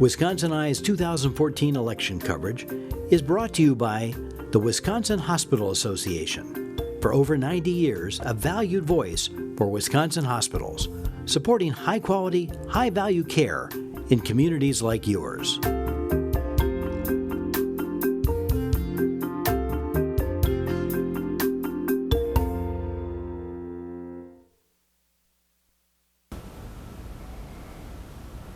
Wisconsin Eye's 2014 election coverage is brought to you by the Wisconsin Hospital Association. For over 90 years, a valued voice for Wisconsin hospitals, supporting high-quality, high-value care in communities like yours.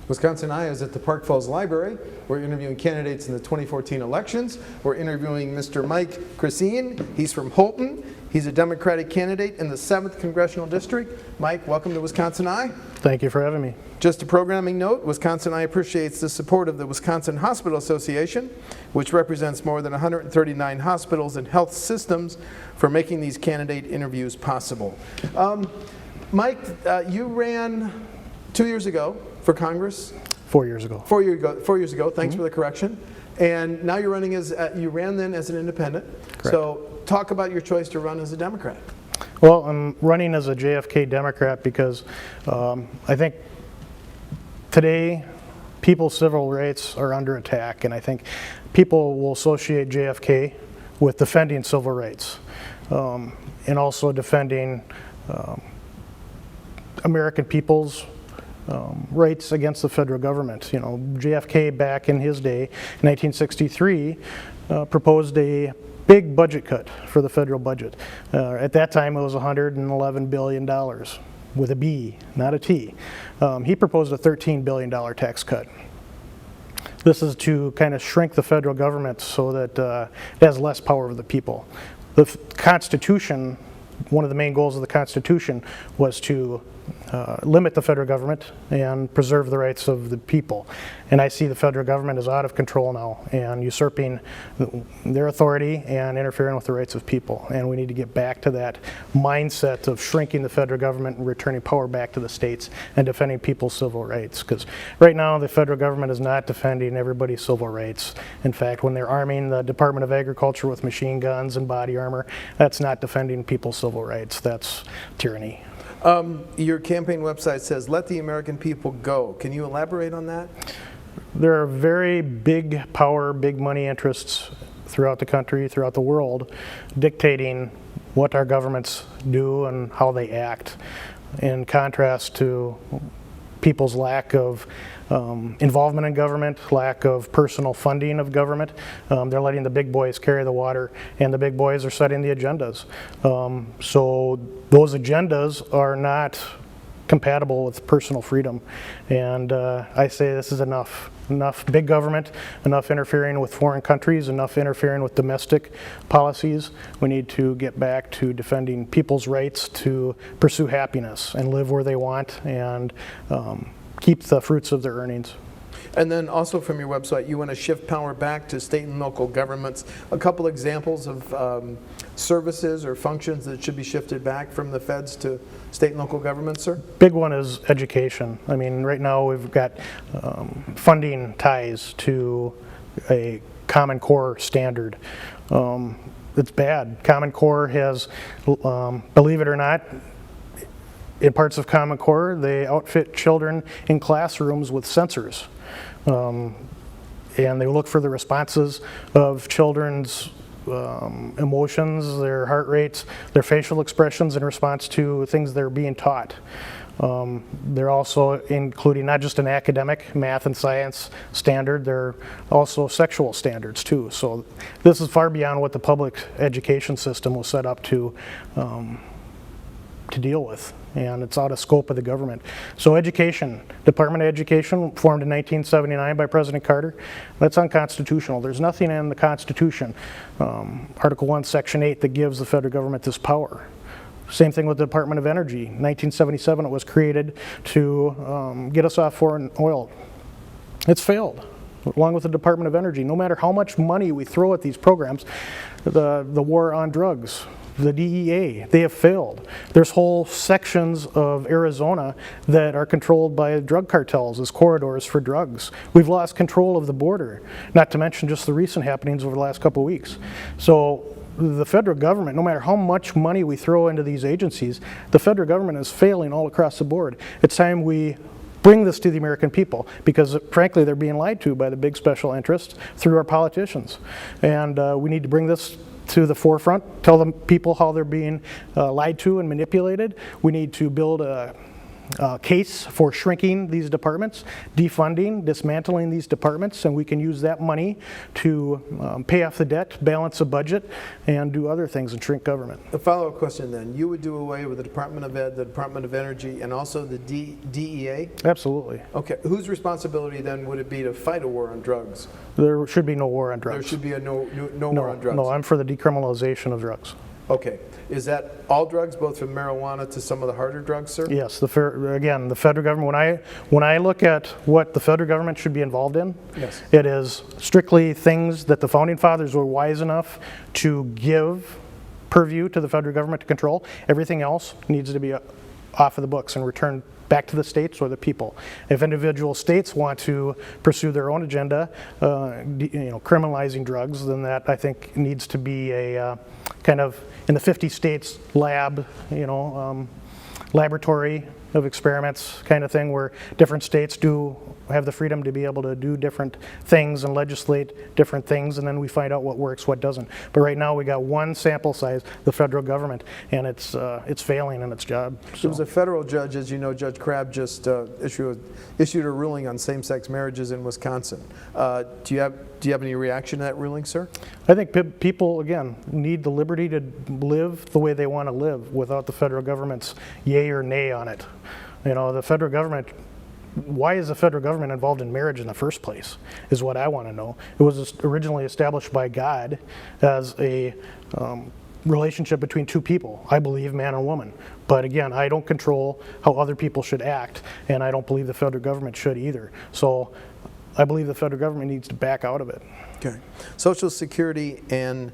Wisconsin Eye is at the Park Falls Library. We're interviewing candidates in the 2014 elections. We're interviewing Mr. Mike Krsiean. He's from Holton. He's a Democratic candidate in the 7th Congressional District. Mike, welcome to Wisconsin Eye. Thank you for having me. Just a programming note, Wisconsin Eye appreciates the support of the Wisconsin Hospital Association, which represents more than 139 hospitals and health systems, for making these candidate interviews possible. Mike, you ran 2 years ago for Congress? 4 years ago. 4 years ago. Thanks for the correction. And now you're running as, you ran then as an independent. Correct. So talk about your choice to run as a Democrat. Well, I'm running as a JFK Democrat because I think today people's civil rights are under attack, and I think people will associate JFK with defending civil rights and also defending American people's rights against the federal government. You know, JFK back in his day, 1963, proposed a big budget cut for the federal budget. At that time, it was $111 billion with a B, not a T. He proposed a $13 billion tax cut. This is to kind of shrink the federal government so that it has less power over the people. The Constitution, one of the main goals of the Constitution was to limit the federal government and preserve the rights of the people. And I see the federal government is out of control now and usurping their authority and interfering with the rights of people. And we need to get back to that mindset of shrinking the federal government and returning power back to the states and defending people's civil rights. Because right now the federal government is not defending everybody's civil rights. In fact, when they're arming the Department of Agriculture with machine guns and body armor, that's not defending people's civil rights. That's tyranny. Your campaign website says, "Let the American people go." Can you elaborate on that? There are very big power, big money interests throughout the country, throughout the world, dictating what our governments do and how they act, in contrast to people's lack of involvement in government, lack of personal funding of government. They're letting the big boys carry the water, and the big boys are setting the agendas. So those agendas are not compatible with personal freedom. And I say this is enough. Enough big government, enough interfering with foreign countries, enough interfering with domestic policies. We need to get back to defending people's rights to pursue happiness and live where they want and keep the fruits of their earnings. And then also from your website, you want to shift power back to state and local governments. A couple examples of services or functions that should be shifted back from the feds to state and local governments, sir? Big one is education. I mean, right now we've got funding ties to a Common Core standard. It's bad. Common Core has, believe it or not, in parts of Common Core, they outfit children in classrooms with sensors. And they look for the responses of children's emotions, their heart rates, their facial expressions in response to things they're being taught. They're also including not just an academic math and science standard, they're also sexual standards too. So this is far beyond what the public education system was set up to deal with, and it's out of scope of the government. So education, Department of Education, formed in 1979 by President Carter, that's unconstitutional. There's nothing in the Constitution, Article 1, Section 8, that gives the federal government this power. Same thing with the Department of Energy. 1977 it was created to get us off foreign oil. It's failed, along with the Department of Energy. No matter how much money we throw at these programs, the war on drugs, the DEA, they have failed. There's whole sections of Arizona that are controlled by drug cartels as corridors for drugs. We've lost control of the border, not to mention just the recent happenings over the last couple of weeks. So the federal government, no matter how much money we throw into these agencies, the federal government is failing all across the board. It's time we bring this to the American people, because frankly they're being lied to by the big special interests through our politicians. And we need to bring this to the forefront, tell the people how they're being lied to and manipulated. We need to build a case for shrinking these departments, defunding, dismantling these departments, and we can use that money to pay off the debt, balance the budget, and do other things and shrink government. A follow-up question then. You would do away with the Department of Ed, the Department of Energy, and also the DEA? Absolutely. Okay. Whose responsibility then would it be to fight a war on drugs? There should be no war on drugs. There should be a no war on drugs? No, I'm for the decriminalization of drugs. Okay. Is that all drugs, both from marijuana to some of the harder drugs, sir? Yes. Again, the federal government, when I look at what the federal government should be involved in, yes, it is strictly things that the Founding Fathers were wise enough to give purview to the federal government to control. Everything else needs to be off of the books and returned back to the states or the people. If individual states want to pursue their own agenda, criminalizing drugs, then that I think needs to be a kind of in the 50 states laboratory of experiments kind of thing, where different states do have the freedom to be able to do different things and legislate different things, and then we find out what works, what doesn't. But right now we got one sample size, the federal government, and it's failing in its job. So. There was a federal judge, as you know, Judge Crabb just issued a ruling on same-sex marriages in Wisconsin. Do you have any reaction to that ruling, sir? I think people, again, need the liberty to live the way they want to live without the federal government's yay or nay on it. The federal government, why is the federal government involved in marriage in the first place, is what I want to know. It was originally established by God as a relationship between two people, I believe, man and woman. But again, I don't control how other people should act, and I don't believe the federal government should either. So I believe the federal government needs to back out of it. Okay. Social Security and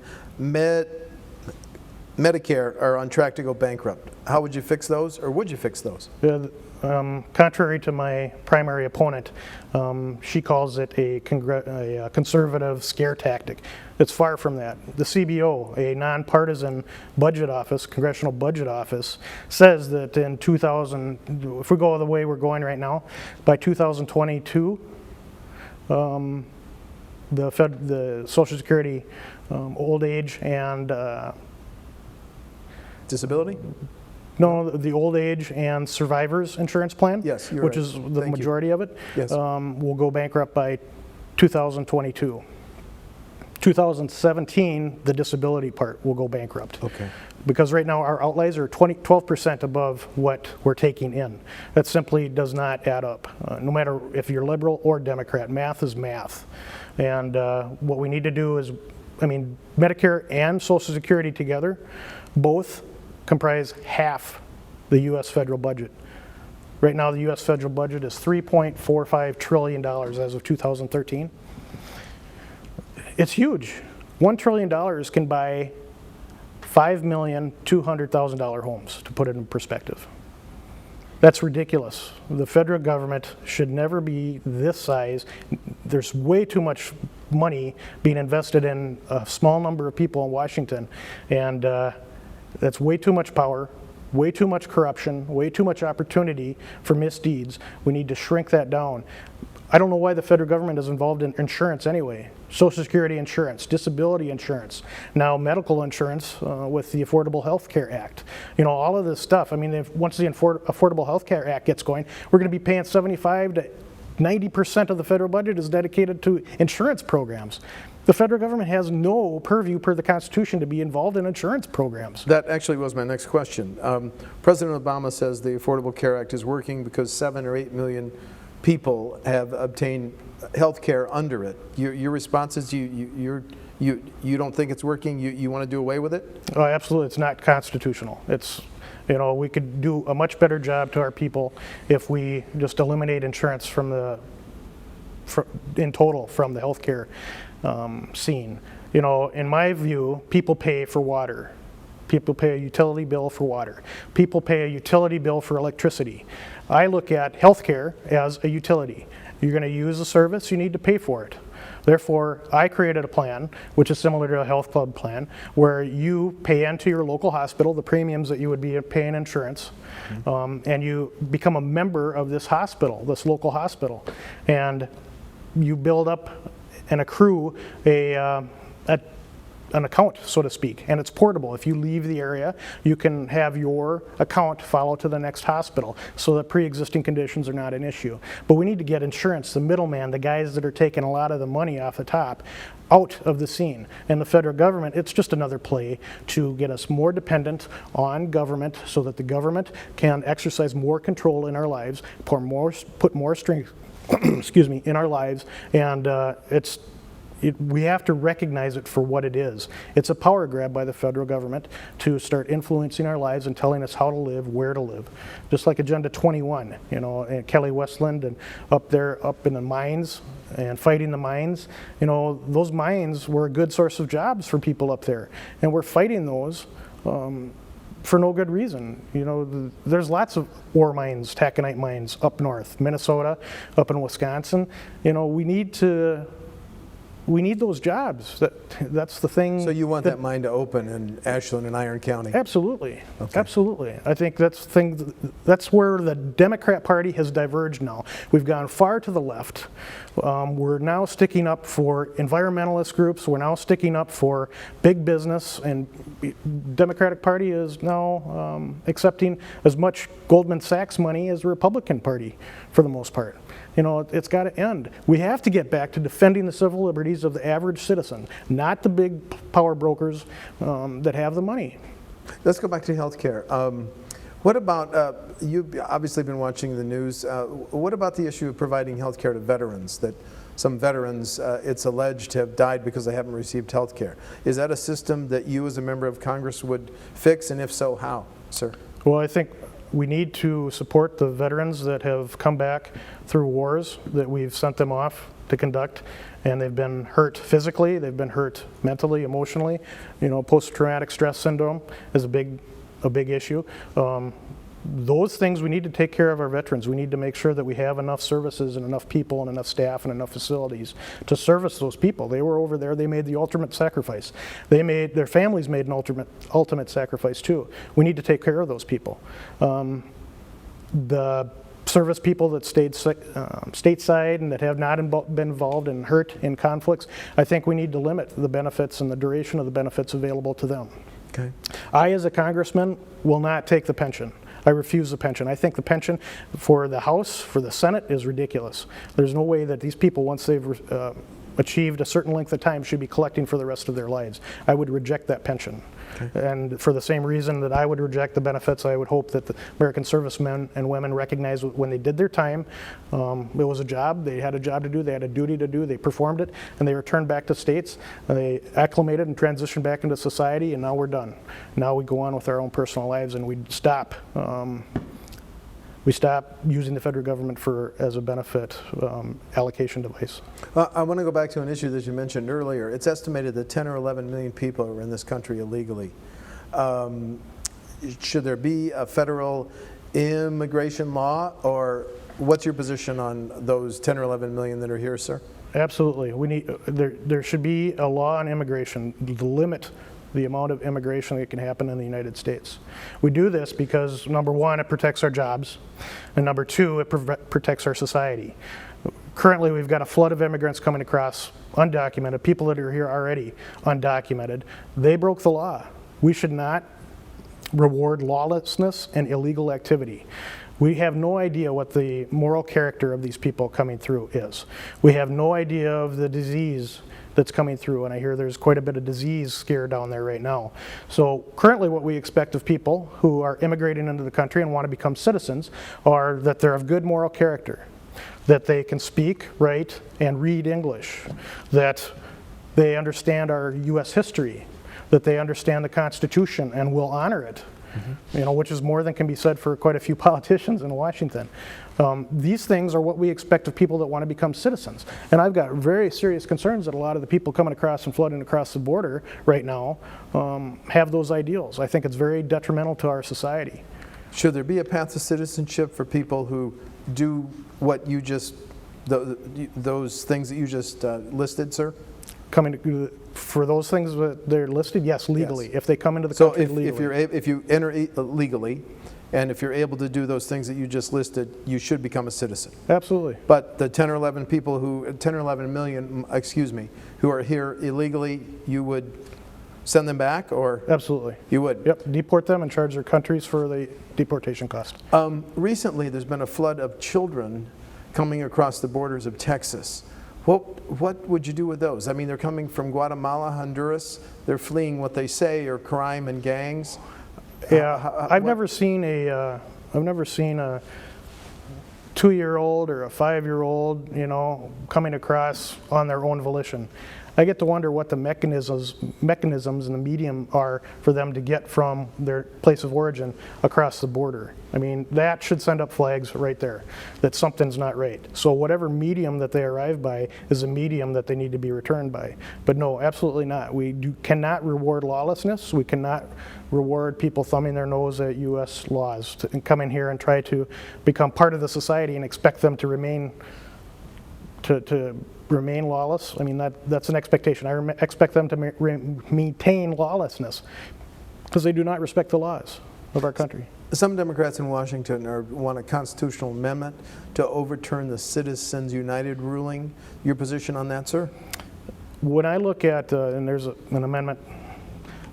Medicare are on track to go bankrupt. How would you fix those, or would you fix those? Contrary to my primary opponent, she calls it a conservative scare tactic. It's far from that. The CBO, a nonpartisan budget office, congressional budget office, says that in if we go the way we're going right now, by 2022, the Social Security old age and disability? No, the old age and survivors insurance plan, yes, which right. is the Thank majority you. of it, yes. Will go bankrupt by 2022. 2017, the disability part will go bankrupt. Okay. Because right now our outlays are 12% above what we're taking in. That simply does not add up. No matter if you're liberal or Democrat, math is math. And what we need to do is, Medicare and Social Security together, both comprise half the U.S. federal budget. Right now the U.S. federal budget is $3.45 trillion as of 2013. It's huge. $1 trillion can buy 5,200,000 homes, to put it in perspective. That's ridiculous. The federal government should never be this size. There's way too much money being invested in a small number of people in Washington, and that's way too much power, way too much corruption, way too much opportunity for misdeeds. We need to shrink that down. I don't know why the federal government is involved in insurance anyway. Social Security insurance, disability insurance, now medical insurance with the Affordable Health Care Act. All of this stuff. Once the Affordable Health Care Act gets going, we're going to be paying 75 to 90% of the federal budget is dedicated to insurance programs. The federal government has no purview per the Constitution to be involved in insurance programs. That actually was my next question. President Obama says the Affordable Care Act is working because 7 or 8 million people have obtained health care under it. Your response is you don't think it's working? You want to do away with it? Oh, absolutely. It's not constitutional. It's, we could do a much better job to our people if we just eliminate insurance in total from the healthcare scene. In my view, people pay for water. People pay a utility bill for water. People pay a utility bill for electricity. I look at healthcare as a utility. You're going to use a service, you need to pay for it. Therefore, I created a plan, which is similar to a health club plan, where you pay into your local hospital the premiums that you would be paying insurance, and you become a member of this hospital, this local hospital, and you build up and accrue an account, so to speak, and it's portable. If you leave the area, you can have your account follow to the next hospital so that pre-existing conditions are not an issue. But we need to get insurance, the middleman, the guys that are taking a lot of the money off the top, out of the scene. And the federal government, it's just another play to get us more dependent on government so that the government can exercise more control in our lives, put more strength excuse me, in our lives, and we have to recognize it for what it is. It's a power grab by the federal government to start influencing our lives and telling us how to live, where to live. Just like Agenda 21, you know, and Kelly Westland and up there, up in the mines and fighting the mines. You know, those mines were a good source of jobs for people up there, and we're fighting those for no good reason. You know, there's lots of ore mines, taconite mines up north, Minnesota, up in Wisconsin. You know, we need those jobs. That's the thing. So you want that mine to open in Ashland and Iron County? Absolutely. Okay. Absolutely. I think that's where the Democrat Party has diverged now. We've gone far to the left. We're now sticking up for environmentalist groups. We're now sticking up for big business, and Democratic Party is now accepting as much Goldman Sachs money as the Republican Party for the most part. You know, it's got to end. We have to get back to defending the civil liberties of the average citizen, not the big power brokers that have the money. Let's go back to healthcare. What about, you've obviously been watching the news, what about the issue of providing healthcare to veterans? That some veterans, it's alleged, have died because they haven't received healthcare. Is that a system that you as a member of Congress would fix, and if so, how, sir? Well, I think we need to support the veterans that have come back through wars that we've sent them off to conduct, and they've been hurt physically, they've been hurt mentally, emotionally. You know, post-traumatic stress syndrome is a big issue. Those things, we need to take care of our veterans. We need to make sure that we have enough services and enough people and enough staff and enough facilities to service those people. They were over there, they made the ultimate sacrifice. Their families made an ultimate sacrifice too. We need to take care of those people. The service people that stayed stateside and that have not been involved and hurt in conflicts, I think we need to limit the benefits and the duration of the benefits available to them. Okay. I, as a congressman, will not take the pension. I refuse the pension. I think the pension for the House, for the Senate, is ridiculous. There's no way that these people, once they've achieved a certain length of time, should be collecting for the rest of their lives. I would reject that pension. Okay. And for the same reason that I would reject the benefits, I would hope that the American servicemen and women recognize when they did their time, it was a job, they had a job to do, they had a duty to do, they performed it, and they returned back to states, and they acclimated and transitioned back into society, and now we're done. Now we go on with our own personal lives, and we stop using the federal government as a benefit allocation device. I want to go back to an issue that you mentioned earlier. It's estimated that 10 or 11 million people are in this country illegally. Should there be a federal immigration law, or what's your position on those 10 or 11 million that are here, sir? Absolutely. There should be a law on immigration to limit the amount of immigration that can happen in the United States. We do this because, number one, it protects our jobs, and number two, it protects our society. Currently, we've got a flood of immigrants coming across, undocumented, people that are here already undocumented. They broke the law. We should not reward lawlessness and illegal activity. We have no idea what the moral character of these people coming through is. We have no idea of the disease that's coming through, and I hear there's quite a bit of disease scare down there right now. So currently what we expect of people who are immigrating into the country and want to become citizens are that they're of good moral character, that they can speak, write, and read English, that they understand our U.S. history, that they understand the Constitution and will honor it. You know, which is more than can be said for quite a few politicians in Washington. These things are what we expect of people that want to become citizens. And I've got very serious concerns that a lot of the people coming across and flooding across the border right now have those ideals. I think it's very detrimental to our society. Should there be a path to citizenship for people who do what you just those things that you just listed, sir? For those things that they're listed, yes, legally. Yes. if they come into the So country legally. if you enter legally, and if you're able to do those things that you just listed, you should become a citizen. Absolutely. But the 10 or 11 million, excuse me, who are here illegally, you would send them back, or? Absolutely. You would? Yep, deport them and charge their countries for the deportation cost. Recently, there's been a flood of children coming across the borders of Texas. What would you do with those? I mean, they're coming from Guatemala, Honduras. They're fleeing what they say are crime and gangs. Yeah, I've never seen a 2-year-old or a 5-year-old, coming across on their own volition. I get to wonder what the mechanisms and the medium are for them to get from their place of origin across the border. I mean, that should send up flags right there, that something's not right. So whatever medium that they arrive by is a medium that they need to be returned by. But no, absolutely not. We cannot reward lawlessness. We cannot reward people thumbing their nose at U.S. laws and come in here and try to become part of the society and expect them to remain lawless. I mean, that's an expectation. I expect them to maintain lawlessness because they do not respect the laws of our country. Some Democrats in Washington want a constitutional amendment to overturn the Citizens United ruling. Your position on that, sir? When I look at, and there's an amendment,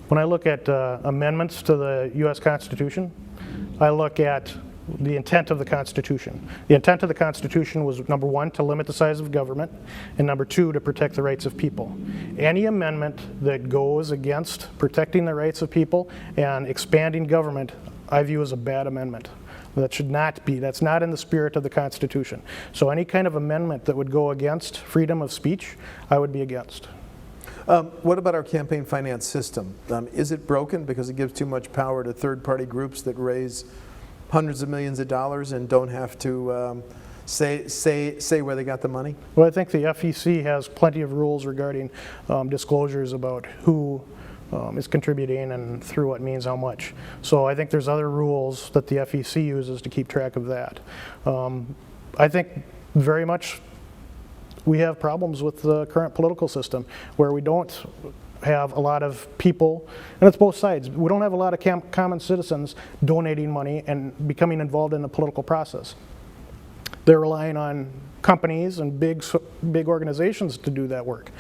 when I look at amendments to the U.S. Constitution, I look at the intent of the Constitution. The intent of the Constitution was, number one, to limit the size of government, and number two, to protect the rights of people. Any amendment that goes against protecting the rights of people and expanding government, I view as a bad amendment. That should not be. That's not in the spirit of the Constitution. So any kind of amendment that would go against freedom of speech, I would be against. What about our campaign finance system? Is it broken because it gives too much power to third-party groups that raise hundreds of millions of dollars and don't have to say where they got the money? Well, I think the FEC has plenty of rules regarding disclosures about who is contributing and through what means how much. So I think there's other rules that the FEC uses to keep track of that. I think very much we have problems with the current political system where we don't have a lot of people, and it's both sides. We don't have a lot of common citizens donating money and becoming involved in the political process. They're relying on companies and big organizations to do that work.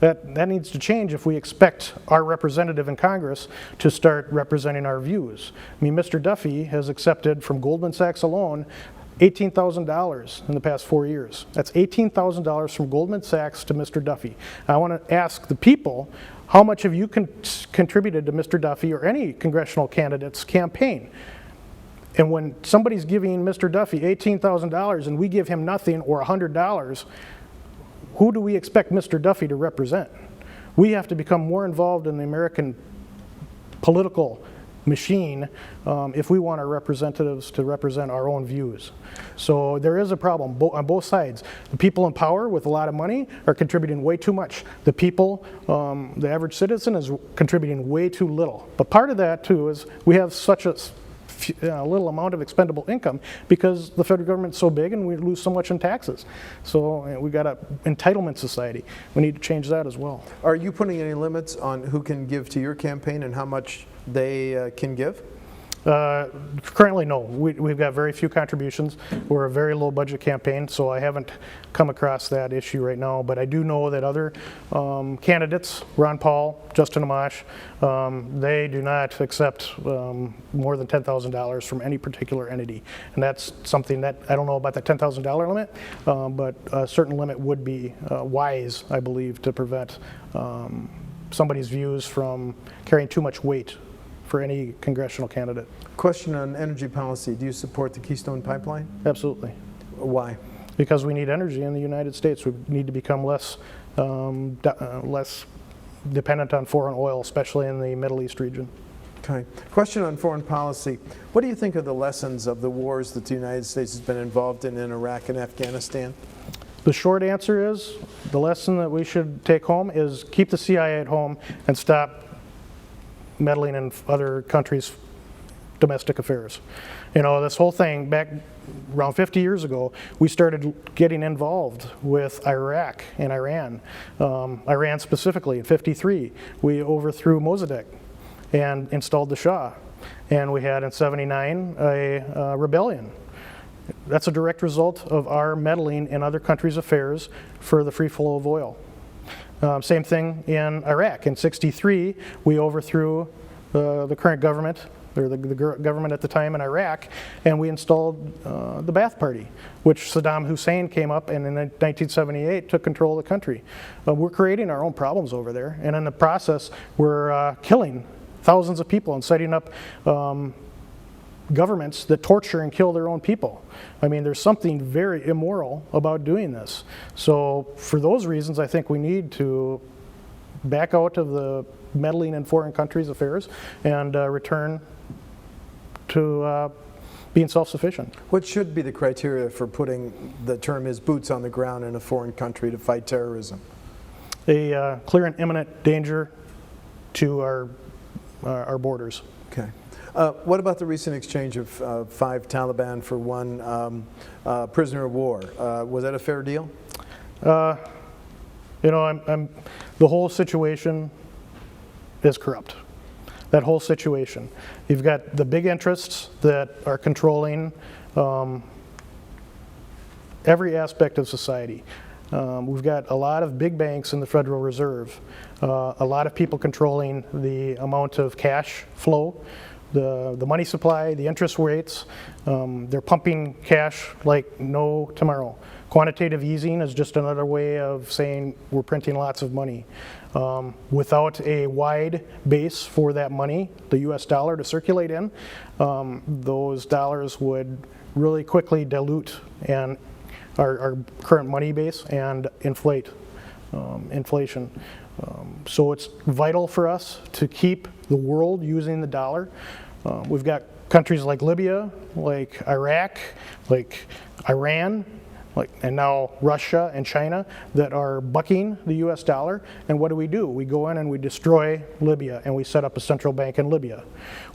That needs to change if we expect our representative in Congress to start representing our views. I mean, Mr. Duffy has accepted from Goldman Sachs alone $18,000 in the past 4 years. That's $18,000 from Goldman Sachs to Mr. Duffy. I want to ask the people, how much have you contributed to Mr. Duffy or any congressional candidate's campaign? And when somebody's giving Mr. Duffy $18,000 and we give him nothing or $100, who do we expect Mr. Duffy to represent? We have to become more involved in the American political machine if we want our representatives to represent our own views. So there is a problem on both sides. The people in power with a lot of money are contributing way too much. The people, the average citizen, is contributing way too little. But part of that too is we have such a little amount of expendable income because the federal government's so big and we lose so much in taxes. So we got an entitlement society. We need to change that as well. Are you putting any limits on who can give to your campaign and how much they can give? Currently, no. We've got very few contributions. We're a very low budget campaign, so I haven't come across that issue right now. But I do know that other candidates, Ron Paul, Justin Amash, they do not accept more than $10,000 from any particular entity. And that's something that, I don't know about the $10,000 limit, but a certain limit would be wise, I believe, to prevent somebody's views from carrying too much weight for any congressional candidate. Question on energy policy. Do you support the Keystone Pipeline? Absolutely. Why? Because we need energy in the United States. We need to become less dependent on foreign oil, especially in the Middle East region. Okay. Question on foreign policy. What do you think are the lessons of the wars that the United States has been involved in Iraq and Afghanistan? The short answer is, the lesson that we should take home is keep the CIA at home and stop meddling in other countries' domestic affairs. You know, this whole thing, back around 50 years ago, we started getting involved with Iraq and Iran. Iran specifically, in '53, we overthrew Mossadegh and installed the Shah. And we had in '79 a rebellion. That's a direct result of our meddling in other countries' affairs for the free flow of oil. Same thing in Iraq. In '63, we overthrew the current government, or the government at the time in Iraq, and we installed the Ba'ath Party, which Saddam Hussein came up and in 1978 took control of the country. We're creating our own problems over there, and in the process, we're killing thousands of people and setting up governments that torture and kill their own people. I mean, there's something very immoral about doing this. So for those reasons, I think we need to back out of the meddling in foreign countries' affairs and return to being self-sufficient. What should be the criteria for putting, the term is, boots on the ground in a foreign country to fight terrorism? A clear and imminent danger to our borders. Okay. What about the recent exchange of 5 Taliban for 1 prisoner of war? Was that a fair deal? You know, the whole situation is corrupt. That whole situation. You've got the big interests that are controlling every aspect of society. We've got a lot of big banks in the Federal Reserve, a lot of people controlling the amount of cash flow, the money supply, the interest rates. They're pumping cash like no tomorrow. Quantitative easing is just another way of saying we're printing lots of money. Without a wide base for that money, the US dollar, to circulate in, those dollars would really quickly dilute and our current money base and inflate inflation. So it's vital for us to keep the world using the dollar. We've got countries like Libya, like Iraq, like Iran, and now Russia and China that are bucking the US dollar. And what do? We go in and we destroy Libya and we set up a central bank in Libya.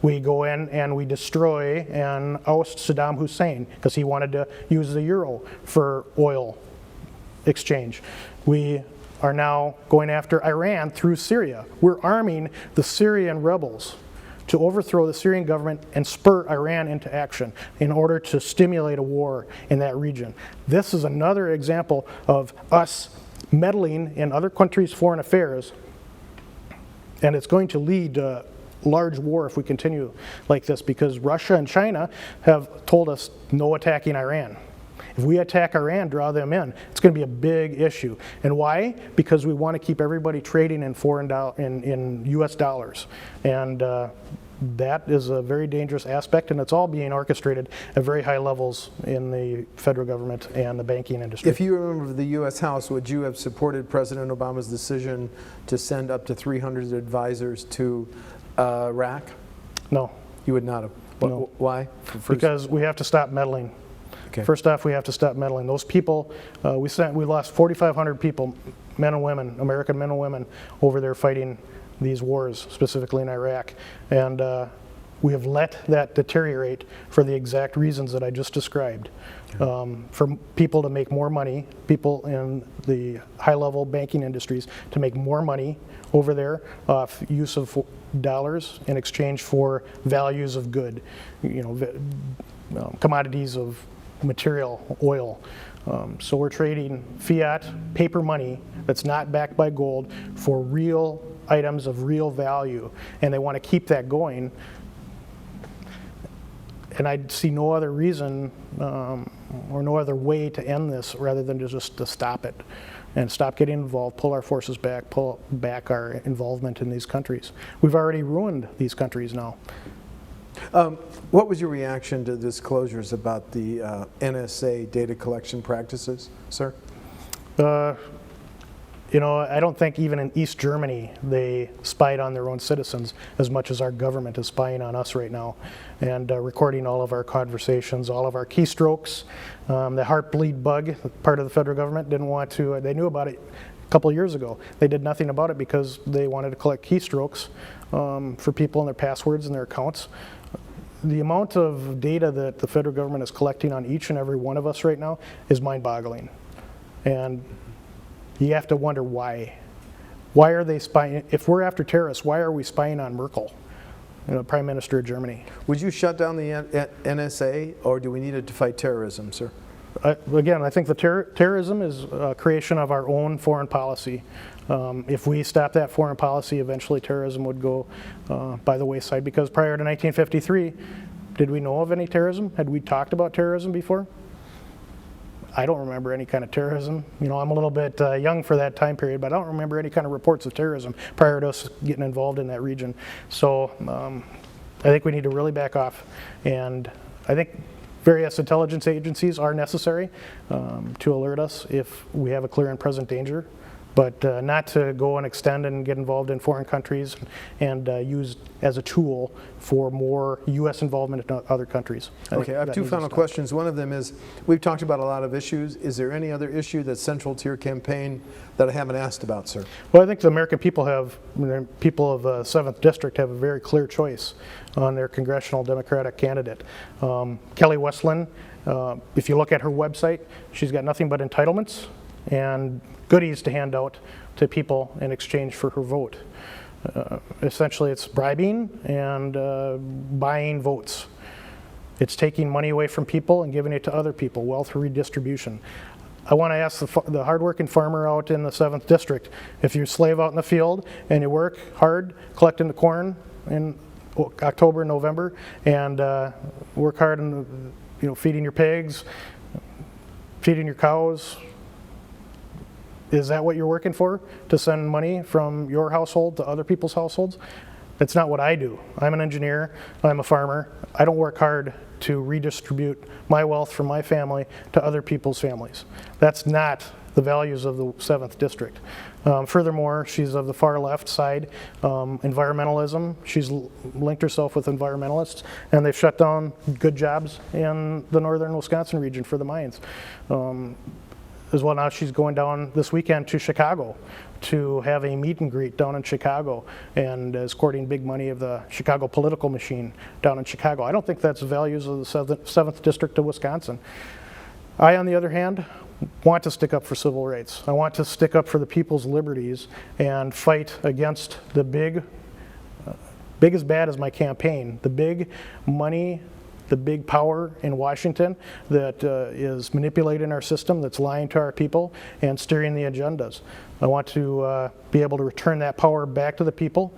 We go in and we destroy and oust Saddam Hussein because he wanted to use the euro for oil exchange. We are now going after Iran through Syria. We're arming the Syrian rebels to overthrow the Syrian government and spur Iran into action in order to stimulate a war in that region. This is another example of us meddling in other countries' foreign affairs, and it's going to lead to large war if we continue like this, because Russia and China have told us no attacking Iran. If we attack Iran, draw them in, it's going to be a big issue. And why? Because we want to keep everybody trading in in US dollars. And that is a very dangerous aspect, and it's all being orchestrated at very high levels in the federal government and the banking industry. If you were a member of the US House, would you have supported President Obama's decision to send up to 300 advisors to Iraq? No. You would not have? No. Why? Because we have to stop meddling. Okay. First off, we have to stop meddling. Those people, we lost 4,500 people, men and women, American men and women, over there fighting these wars, specifically in Iraq. And we have let that deteriorate for the exact reasons that I just described. For people to make more money, people in the high-level banking industries to make more money over there off use of dollars in exchange for values of good, commodities of material, oil. So we're trading fiat paper money that's not backed by gold for real items of real value, and they want to keep that going. And I see no other reason or no other way to end this rather than just to stop it and stop getting involved, pull our forces back, pull back our involvement in these countries. We've already ruined these countries now. What was your reaction to disclosures about the NSA data collection practices, sir? I don't think even in East Germany they spied on their own citizens as much as our government is spying on us right now and recording all of our conversations, all of our keystrokes. The heartbleed bug, part of the federal government didn't want to, they knew about it a couple of years ago. They did nothing about it because they wanted to collect keystrokes for people and their passwords and their accounts. the amount of data that the federal government is collecting on each and every one of us right now is mind-boggling. And you have to wonder why. Why are they spying? If we're after terrorists, why are we spying on Merkel, Prime Minister of Germany? Would you shut down the NSA, or do we need it to fight terrorism, sir? Again, I think the terrorism is a creation of our own foreign policy. If we stop that foreign policy, eventually terrorism would go by the wayside, because prior to 1953, did we know of any terrorism? Had we talked about terrorism before? I don't remember any kind of terrorism. I'm a little bit young for that time period, but I don't remember any kind of reports of terrorism prior to us getting involved in that region. So I think we need to really back off, and I think various intelligence agencies are necessary to alert us if we have a clear and present danger, but not to go and extend and get involved in foreign countries and used as a tool for more U.S. involvement in other countries. Okay, I have two final questions. One of them is, we've talked about a lot of issues. Is there any other issue that's central to your campaign that I haven't asked about, sir? Well, I think the American people people of the 7th District have a very clear choice on their congressional Democratic candidate. Kelly Westland, if you look at her website, she's got nothing but entitlements and goodies to hand out to people in exchange for her vote. Essentially, it's bribing and buying votes. It's taking money away from people and giving it to other people, wealth redistribution. I want to ask the hardworking farmer out in the 7th District, if you slave out in the field and you work hard collecting the corn in October and November, and work hard in feeding your pigs, feeding your cows, is that what you're working for? To send money from your household to other people's households? That's not what I do. I'm an engineer, I'm a farmer. I don't work hard to redistribute my wealth from my family to other people's families. That's not the values of the 7th District. Furthermore, she's of the far left side, environmentalism. She's linked herself with environmentalists, and they've shut down good jobs in the northern Wisconsin region for the mines. As well, now she's going down this weekend to Chicago to have a meet and greet down in Chicago, and is courting big money of the Chicago political machine down in Chicago. I don't think that's the values of the 7th District of Wisconsin. I, on the other hand, want to stick up for civil rights. I want to stick up for the people's liberties and fight against the big as bad as my campaign, the big money, the big power in Washington that is manipulating our system, that's lying to our people and steering the agendas. I want to be able to return that power back to the people.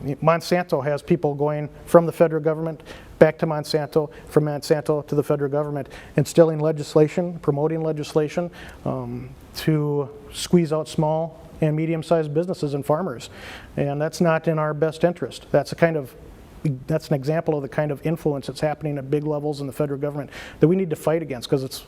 Monsanto has people going from the federal government back to Monsanto, from Monsanto to the federal government, instilling legislation, promoting legislation to squeeze out small and medium-sized businesses and farmers. And that's not in our best interest. That's an example of the kind of influence that's happening at big levels in the federal government that we need to fight against, because it's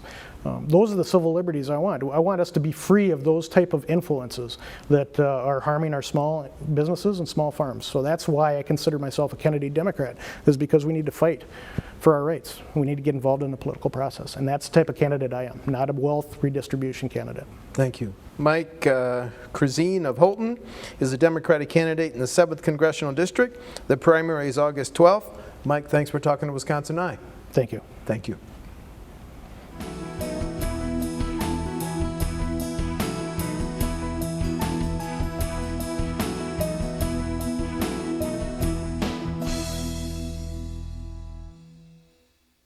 those are the civil liberties I want. I want us to be free of those type of influences that are harming our small businesses and small farms. So that's why I consider myself a Kennedy Democrat, is because we need to fight for our rights. We need to get involved in the political process, and that's the type of candidate I am, not a wealth redistribution candidate. Thank you. Mike Krsiean of Houghton is a Democratic candidate in the 7th Congressional District. The primary is August 12th. Mike, thanks for talking to Wisconsin Eye. Thank you. Thank you.